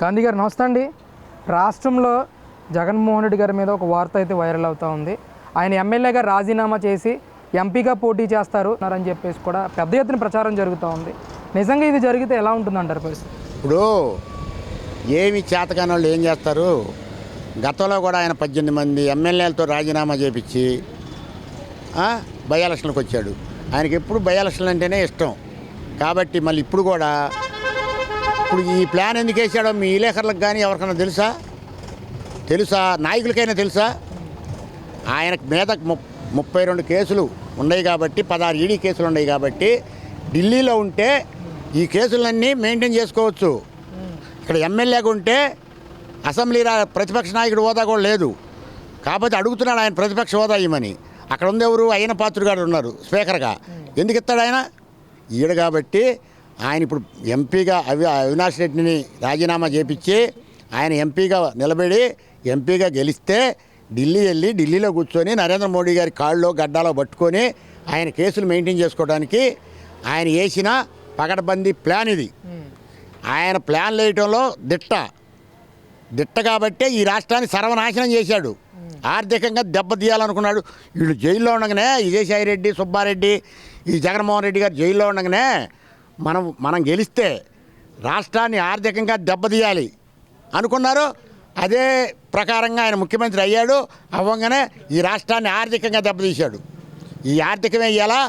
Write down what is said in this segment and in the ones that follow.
గాంధీ గారు నమస్తే అండి. రాష్ట్రంలో జగన్మోహన్ రెడ్డి గారి మీద ఒక వార్త అయితే వైరల్ అవుతూ ఉంది. ఆయన ఎమ్మెల్యేగా రాజీనామా చేసి ఎంపీగా పోటీ చేస్తారు అని చెప్పేసి కూడా పెద్ద ఎత్తున ప్రచారం జరుగుతూ ఉంది. నిజంగా ఇది జరిగితే ఎలా ఉంటుందంటారు పరిస్థితి? ఇప్పుడు ఏమి చేతకాని వాళ్ళు ఏం చేస్తారు? గతంలో కూడా ఆయన 18 మంది ఎమ్మెల్యేలతో రాజీనామా చేపించి బై ఎలక్షన్లకు వచ్చాడు. ఆయనకి ఎప్పుడు బై ఎలక్షన్లు అంటేనే ఇష్టం కాబట్టి మళ్ళీ ఇప్పుడు కూడా ఇప్పుడు ఈ ప్లాన్ ఎందుకు వేసాడో మీ విలేకరులకు కానీ ఎవరికైనా తెలుసా నాయకులకైనా తెలుసా? ఆయన మీద 32 కేసులు ఉన్నాయి కాబట్టి 16 ఈడీ కేసులు ఉన్నాయి కాబట్టి ఢిల్లీలో ఉంటే ఈ కేసులన్నీ మెయింటైన్ చేసుకోవచ్చు. ఇక్కడ ఎమ్మెల్యేగా ఉంటే అసెంబ్లీ ప్రతిపక్ష నాయకుడు హోదా కూడా లేదు కాబట్టి అడుగుతున్నాడు ఆయన ప్రతిపక్ష హోదా ఇవ్వమని. అక్కడ ఉంది ఎవరు? అయిన పాత్రుడు గారు ఉన్నారు స్పీకర్గా. ఎందుకు ఇస్తాడు ఆయన? ఈడు కాబట్టి ఆయన ఇప్పుడు ఎంపీగా అవినాష్ రెడ్డిని రాజీనామా చేపించి ఆయన ఎంపీగా నిలబడి ఎంపీగా గెలిస్తే ఢిల్లీలో కూర్చొని నరేంద్ర మోడీ గారి కాళ్ళలో గడ్డాలో పట్టుకొని ఆయన కేసులు మెయింటైన్ చేసుకోవడానికి ఆయన వేసిన పకడ్బందీ ప్లాన్ ఇది. ఆయన ప్లాన్ వేయటంలో దిట్ట కాబట్టే ఈ రాష్ట్రాన్ని సర్వనాశనం చేశాడు. ఆర్థికంగా దెబ్బతీయాలనుకున్నాడు. వీళ్ళు జైల్లో ఉండగానే విజయసాయి రెడ్డి, సుబ్బారెడ్డి, ఈ జగన్మోహన్ రెడ్డి గారు జైల్లో ఉండగానే మనం గెలిస్తే రాష్ట్రాన్ని ఆర్థికంగా దెబ్బతీయాలి అనుకున్నారు. అదే ప్రకారంగా ఆయన ముఖ్యమంత్రి అయ్యాడు. అవ్వగానే ఈ రాష్ట్రాన్ని ఆర్థికంగా దెబ్బతీశాడు. ఈ ఆర్థికమే ఇయ్యాలా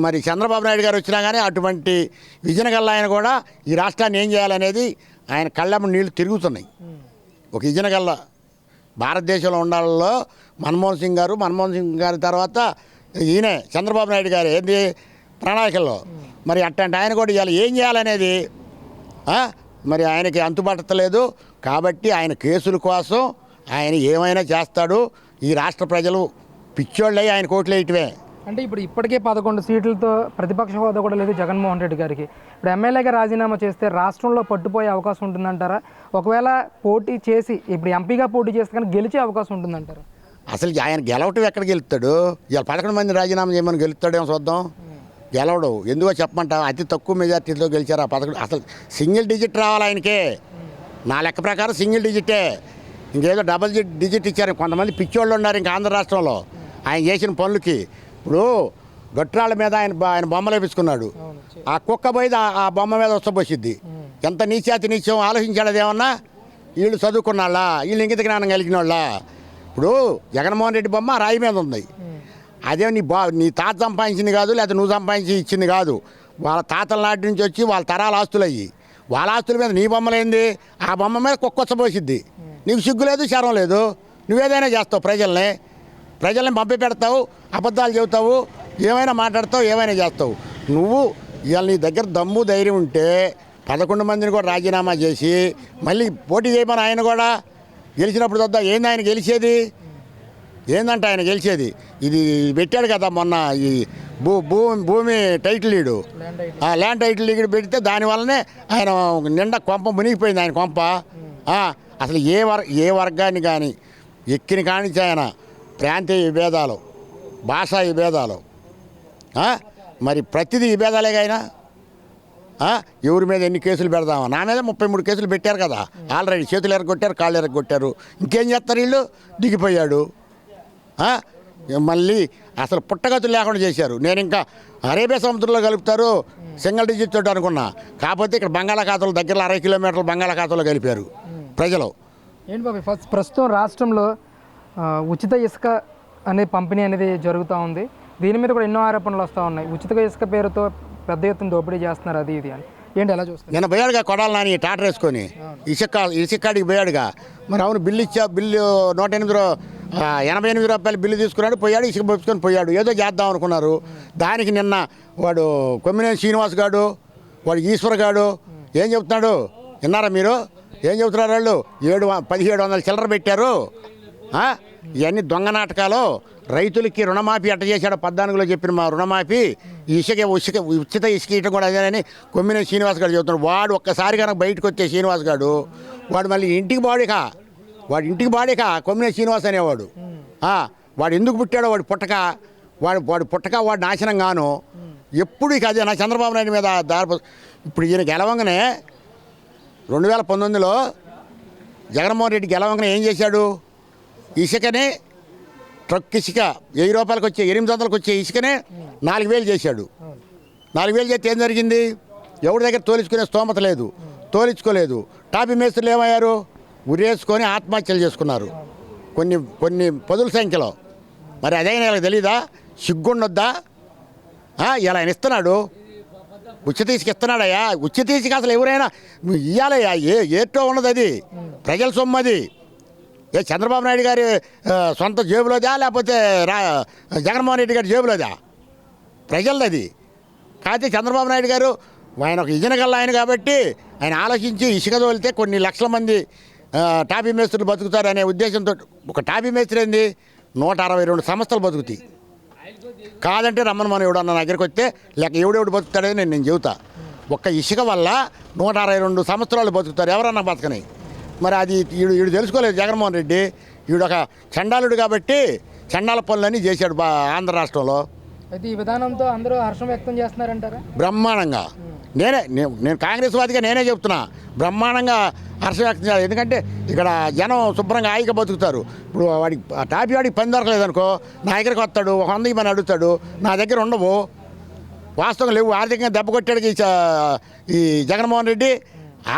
మరి చంద్రబాబు నాయుడు గారు వచ్చినా కానీ అటువంటి విజన్ గల్ల ఆయన కూడా ఈ రాష్ట్రాన్ని ఏం చేయాలనేది ఆయన కళ్ళమ్మ నీళ్లు తిరుగుతున్నాయి. ఒక విజన్ గల్ల భారతదేశంలో ఉండాలలో మన్మోహన్ సింగ్ గారి తర్వాత ఈయనే చంద్రబాబు నాయుడు గారు ఏంది ప్రణాళికల్లో మరి అట్లాంటి ఆయన కూడా ఇవాళ ఏం చేయాలనేది మరి ఆయనకి అంతుపట్టలేదు. కాబట్టి ఆయన కేసుల కోసం ఆయన ఏమైనా చేస్తాడు. ఈ రాష్ట్ర ప్రజలు పిచ్చోళ్ళై ఆయన కోట్లు వేయటమే. అంటే ఇప్పటికే 11 సీట్లతో ప్రతిపక్ష హోదా కూడా లేదు జగన్మోహన్ రెడ్డి గారికి. ఇప్పుడు ఎమ్మెల్యేగా రాజీనామా చేస్తే రాష్ట్రంలో పట్టుపోయే అవకాశం ఉంటుందంటారా? ఒకవేళ పోటీ చేసి ఇప్పుడు ఎంపీగా పోటీ చేస్తే కానీ గెలిచే అవకాశం ఉంటుందంటారా? అసలు ఆయన గెలవటం ఎక్కడ గెలుస్తాడు? ఇవాళ 11 మంది రాజీనామా చేయమని గెలుస్తాడేమో చూద్దాం. గెలవడు. ఎందుకో చెప్పమంటా? అతి తక్కువ మెజార్టీతో గెలిచారు ఆ 11. అసలు సింగిల్ డిజిట్ రావాలి ఆయనకే. నా లెక్క ప్రకారం సింగిల్ డిజిటే. ఇంకేదో డబుల్ డిజిట్ ఇచ్చారు. కొంతమంది పిచ్చోళ్ళు ఉన్నారు ఇంకా ఆంధ్ర రాష్ట్రంలో ఆయన చేసిన పనులకి. ఇప్పుడు గొట్రాళ్ళ మీద ఆయన బొమ్మలు వేపించుకున్నాడు. ఆ కుక్క పోయి ఆ బొమ్మ మీద వస్తపోసిద్ది. ఎంత నీచాతి నీచం ఆలోచించాడు. అదేమన్నా వీళ్ళు చదువుకున్నాళ్ళ, వీళ్ళు ఇంగిత జ్ఞానం కలిగిన వాళ్ళ. ఇప్పుడు జగన్మోహన్ రెడ్డి బొమ్మ రాయి మీద ఉంది. అదే నీ తాత సంపాదించింది కాదు, లేకపోతే నువ్వు సంపాదించి ఇచ్చింది కాదు. వాళ్ళ తాతల నాటి నుంచి వచ్చి వాళ్ళ తరాల ఆస్తులు అయ్యి వాళ్ళ ఆస్తుల మీద నీ బొమ్మలేంది? ఆ బొమ్మ మీద కుక్కొచ్చబోసిద్ది. నీకు సిగ్గు లేదు, శరం లేదు. నువ్వేదైనా చేస్తావు. ప్రజల్ని పంపి పెడతావు, అబద్ధాలు చెబుతావు, ఏమైనా మాట్లాడతావు, ఏమైనా చేస్తావు. నువ్వు ఇవాళ నీ దగ్గర దమ్ము ధైర్యం ఉంటే 11 మందిని కూడా రాజీనామా చేసి మళ్ళీ పోటీ చేయమని ఆయన కూడా గెలిచినప్పుడు చూద్దాం. ఏంది ఆయన గెలిచేది? ఏందంటే ఆయన గెలిచేది ఇది పెట్టాడు కదా మొన్న ఈ భూమి title lead, land title lead పెడితే దానివల్లనే ఆయన నిండా కొంప మునిగిపోయింది. ఆయన కొంప అసలు ఏ వర్గాన్ని కానీ ఎక్కిన కానించి ఆయన ప్రాంతీయ విభేదాలు, భాషా విభేదాలు, మరి ప్రతిదీ విభేదాలేగా ఆయన. ఎవరి మీద ఎన్ని కేసులు పెడదామా? నా మీద 33 కేసులు పెట్టారు కదా ఆల్రెడీ. చేతులు ఎరగొట్టారు, కాళ్ళు ఎరగొట్టారు. ఇంకేం చేస్తారు వీళ్ళు? దిగిపోయాడు. మళ్ళీ అసలు పుట్టగతులు లేకుండా చేశారు. నేను ఇంకా అరేబియా సముద్రంలో కలుపుతారు సింగిల్ డిజిట్ తోటి అనుకున్నా. కాకపోతే ఇక్కడ బంగాళాఖాతంలో దగ్గరలో 60 కిలోమీటర్ల బంగాళాఖాతంలో కలిపారు ప్రజలు. ఏంటి బాబు ప్రస్తుతం రాష్ట్రంలో ఉచిత ఇసుక అనే పంపిణీ అనేది జరుగుతూ ఉంది. దీని మీద కూడా ఎన్నో ఆరోపణలు వస్తూ ఉన్నాయి. ఉచిత ఇసుక పేరుతో పెద్ద ఎత్తున దోపిడీ చేస్తున్నారు అది ఇది అని. ఏంటి ఎలా చూస్తారు? నేను పోయాడుగా కొడాలి నాని టాటర్ వేసుకొని ఇసుకాడికి పోయాడుగా. మరి అవును బిల్లు 188 రూపాయలు బిల్లు తీసుకున్నాడు, పోయాడు, ఇసుక పంపించుకొని పోయాడు. ఏదో చేద్దాం అనుకున్నారు. దానికి నిన్న వాడు కొమ్మినేని శ్రీనివాస్ గాడు, వాడు ఈశ్వర్ గాడు ఏం చెబుతున్నాడు విన్నారా మీరు? ఏం చెబుతున్నారు వాళ్ళు? 1700 చిల్లర పెట్టారు. ఇవన్నీ దొంగ నాటకాలు. రైతులకి రుణమాఫీ ఎట్ట చేశాడో 14లో చెప్పిన మా రుణమాఫీ ఉచిత ఇసుక ఇవ్వడం కూడా అదేనని కొమ్మినేని శ్రీనివాస్ గారు చెబుతున్నాడు. వాడు ఒక్కసారి కనుక బయటకు వచ్చే శ్రీనివాస్ గారు వాడు మళ్ళీ ఇంటికి బాడిక కొమ్మినేని శ్రీనివాస్ అనేవాడు. వాడు ఎందుకు పుట్టాడో వాడు పుట్టక వాడు నాశనం గాను. ఎప్పుడు ఇక అదే నా చంద్రబాబు నాయుడు మీద ఇప్పుడు ఈయన గెలవంగానే 2019లో జగన్మోహన్ రెడ్డి గెలవంగానే ఏం చేశాడు? ఇసుకనే ట్రక్ ఇసుక 1000 రూపాయలకు వచ్చే 800లకు వచ్చే ఇసుకనే 4000 చేశాడు. 4000 చేస్తే ఏం జరిగింది? ఎవరి దగ్గర తోలించుకునే స్తోమత లేదు, తోలించుకోలేదు. టాపీ మేస్త్రులు ఏమయ్యారు? ఉరేసుకొని ఆత్మహత్యలు చేసుకున్నారు కొన్ని పదుల సంఖ్యలో. మరి అదైనా వీళ్ళకి తెలీదా? సిగ్గుండొద్దా? ఇలా ఆయన ఇస్తున్నాడు, ఉచిత ఇసుక ఇస్తున్నాడయ్యా. ఉచిత ఇసుక అసలు ఎవరైనా ఇవ్వాలయ్యా. ఏటో ఉన్నది అది, ప్రజల సొమ్ము అది. చంద్రబాబు నాయుడు గారి సొంత జేబులోదా లేకపోతే జగన్మోహన్ రెడ్డి గారి జేబులోదా? ప్రజలది అది. కాకపోతే చంద్రబాబు నాయుడు గారు ఆయన ఒక ఇజనగల్ల ఆయన కాబట్టి ఆయన ఆలోచించి ఇసుక తోలితే కొన్ని లక్షల మంది టాపీ మేస్త్రులు బతుకుతారు అనే ఉద్దేశంతో. ఒక టాపీ మేస్త్రి ఏంది 162 సంస్థలు బతుకుతాయి. కాదంటే రమ్మని మనం ఎవడన్నా నా దగ్గరికి వస్తే లేక ఎవడెవడు బతుకుతాడని నేను చెబుతా. ఒక్క ఇసుక వల్ల 162 సంవత్సరాలు బతుకుతారు, ఎవరన్నా బతకని. మరి అది వీడు తెలుసుకోలేదు జగన్మోహన్ రెడ్డి. వీడు ఒక చండాలుడు కాబట్టి చండాల పనులన్నీ చేశాడు ఆంధ్ర రాష్ట్రంలో. అయితే ఈ విధానంతో అందరూ హర్షం వ్యక్తం చేస్తున్నారంటారా? బ్రహ్మాండంగా. నేను కాంగ్రెస్ వాదిగా నేనే చెప్తున్నా, బ్రహ్మాండంగా హర్షం వ్యక్తం చేయాలి. ఎందుకంటే ఇక్కడ జనం శుభ్రంగా హాయిగా బతుకుతారు. ఇప్పుడు వాడికి టాపీ వాడికి పని దొరకలేదు అనుకో, నా దగ్గరికి వస్తాడు, 100 పని అడుగుతాడు, నా దగ్గర ఉండవు, వాస్తవం లేవు. ఆర్థికంగా దెబ్బ కొట్టాడు ఈ జగన్మోహన్ రెడ్డి.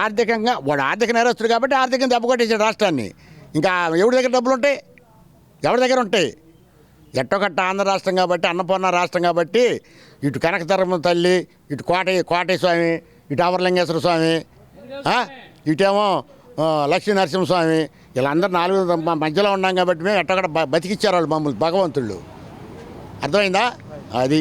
ఆర్థికంగా వాడు ఆర్థిక నేరస్తుడు కాబట్టి ఆర్థికంగా దెబ్బ కొట్టేసాడు రాష్ట్రాన్ని. ఇంకా ఎవరి దగ్గర డబ్బులు ఉంటాయి? ఎవరి దగ్గర ఉంటాయి? ఎట్టొకట్ట ఆంధ్ర రాష్ట్రం కాబట్టి, అన్నపూర్ణ రాష్ట్రం కాబట్టి, ఇటు కనకతరమ్మ తల్లి, ఇటు కోటయ్య స్వామి, ఇటు అమరలింగేశ్వర స్వామి, ఇటేమో లక్ష్మీ నరసింహస్వామి, వీళ్ళందరూ 4 మధ్యలో ఉన్నాం కాబట్టి మేము ఎట్టొకట బతికిచ్చారు వాళ్ళు మమ్మల్ని భగవంతుళ్ళు. అర్థమైందా? అది